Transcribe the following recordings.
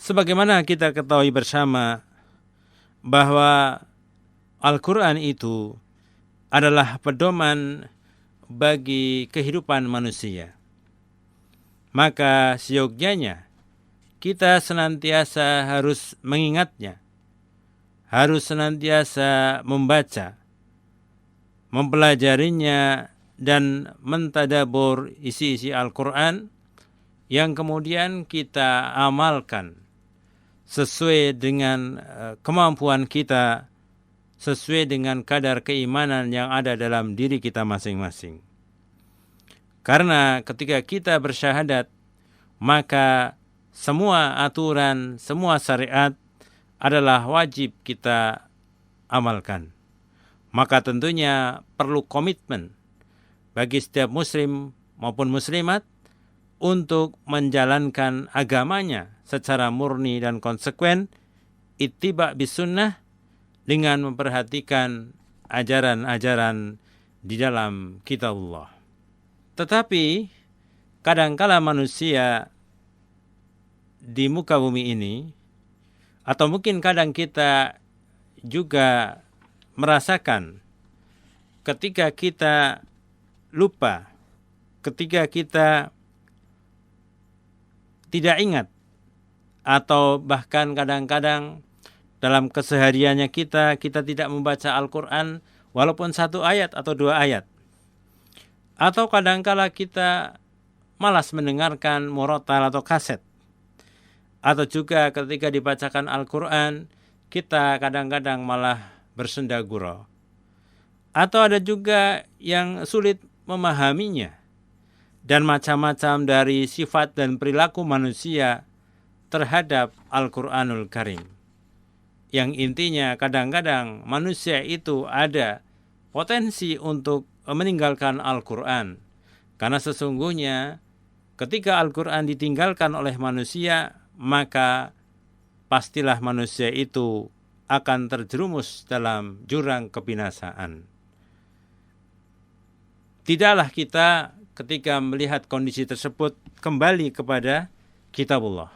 Sebagaimana kita ketahui bersama bahwa Al-Quran itu adalah pedoman bagi kehidupan manusia. Maka seyogyanya kita senantiasa harus mengingatnya, harus senantiasa membaca, mempelajarinya, dan mentadabur isi-isi Al-Quran yang kemudian kita amalkan sesuai dengan kemampuan kita, sesuai dengan kadar keimanan yang ada dalam diri kita masing-masing. Karena ketika kita bersyahadat, maka semua aturan, semua syariat adalah wajib kita amalkan. Maka tentunya perlu komitmen bagi setiap muslim maupun muslimat untuk menjalankan agamanya secara murni dan konsekuen, ittiba' bisunnah, dengan memperhatikan ajaran-ajaran di dalam kitabullah. Tetapi kadangkala manusia di muka bumi ini, atau mungkin kadang kita juga merasakan ketika kita lupa, ketika kita tidak ingat, atau bahkan kadang-kadang dalam kesehariannya kita tidak membaca Al-Quran walaupun satu ayat atau dua ayat. Atau kadangkala kita malas mendengarkan murotal atau kaset. Atau juga ketika dibacakan Al-Quran, kita kadang-kadang malah bersenda gurau. Atau ada juga yang sulit memahaminya. Dan macam-macam dari sifat dan perilaku manusia terhadap Al-Quranul Karim. Yang intinya kadang-kadang manusia itu ada potensi untuk meninggalkan Al-Quran. Karena sesungguhnya ketika Al-Quran ditinggalkan oleh manusia, maka pastilah manusia itu akan terjerumus dalam jurang kebinasaan. Tidaklah kita ketika melihat kondisi tersebut kembali kepada kitabullah.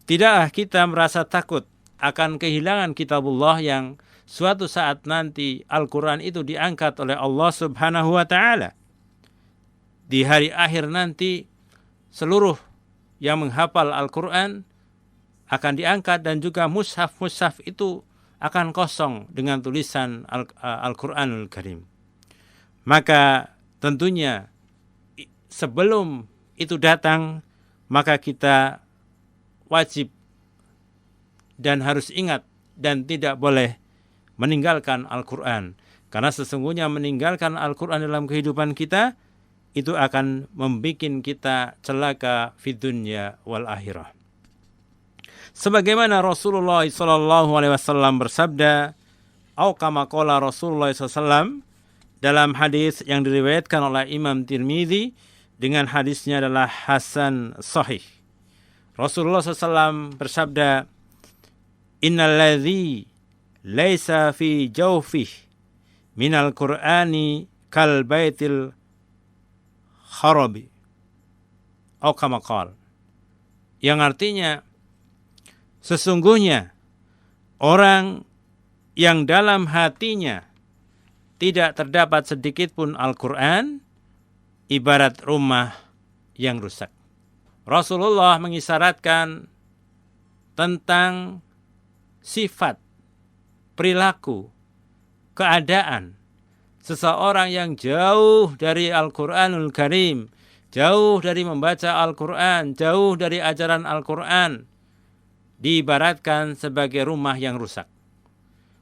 Tidaklah kita merasa takut akan kehilangan kitabullah yang suatu saat nanti Al-Quran itu diangkat oleh Allah Subhanahu wa ta'ala. Di hari akhir nanti seluruh yang menghafal Al-Quran akan diangkat dan juga mushaf-mushaf itu akan kosong dengan tulisan Al-Quranul Karim. Maka tentunya sebelum itu datang, maka kita wajib dan harus ingat dan tidak boleh meninggalkan Al-Quran. Karena sesungguhnya meninggalkan Al-Quran dalam kehidupan kita, itu akan membuat kita celaka fid dunya wal akhirah. Sebagaimana Rasulullah SAW bersabda, atau kama qala Rasulullah SAW, dalam hadis yang diriwayatkan oleh Imam Tirmidzi, dengan hadisnya adalah hasan sahih. Rasulullah SAW bersabda, innal ladzi laisa fi jawfih minal qur'ani kal baitil kharabi, atau kama qala, yang artinya sesungguhnya orang yang dalam hatinya tidak terdapat sedikit pun Al-Quran, ibarat rumah yang rusak. Rasulullah mengisyaratkan tentang sifat, perilaku, keadaan seseorang yang jauh dari Al-Quranul Karim, jauh dari membaca Al-Quran, jauh dari ajaran Al-Quran, diibaratkan sebagai rumah yang rusak.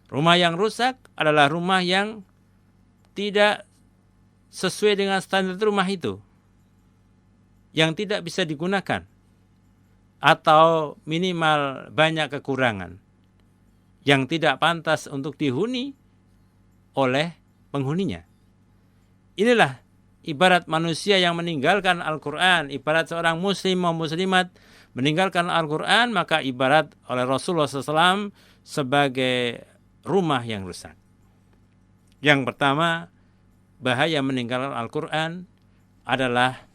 Rumah yang rusak adalah rumah yang tidak sesuai dengan standar rumah itu, yang tidak bisa digunakan, atau minimal banyak kekurangan, yang tidak pantas untuk dihuni oleh penghuninya. Inilah ibarat manusia yang meninggalkan Al-Quran, ibarat seorang muslim atau muslimat meninggalkan Al-Quran, maka ibarat oleh Rasulullah SAW sebagai rumah yang rusak. Yang pertama, bahaya meninggalkan Al-Quran adalah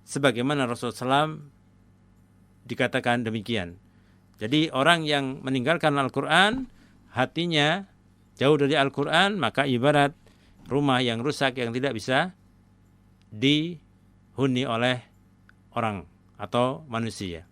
sebagaimana Rasulullah SAW dikatakan demikian. Jadi orang yang meninggalkan Al-Quran, hatinya jauh dari Al-Quran, maka ibarat rumah yang rusak yang tidak bisa dihuni oleh orang atau manusia.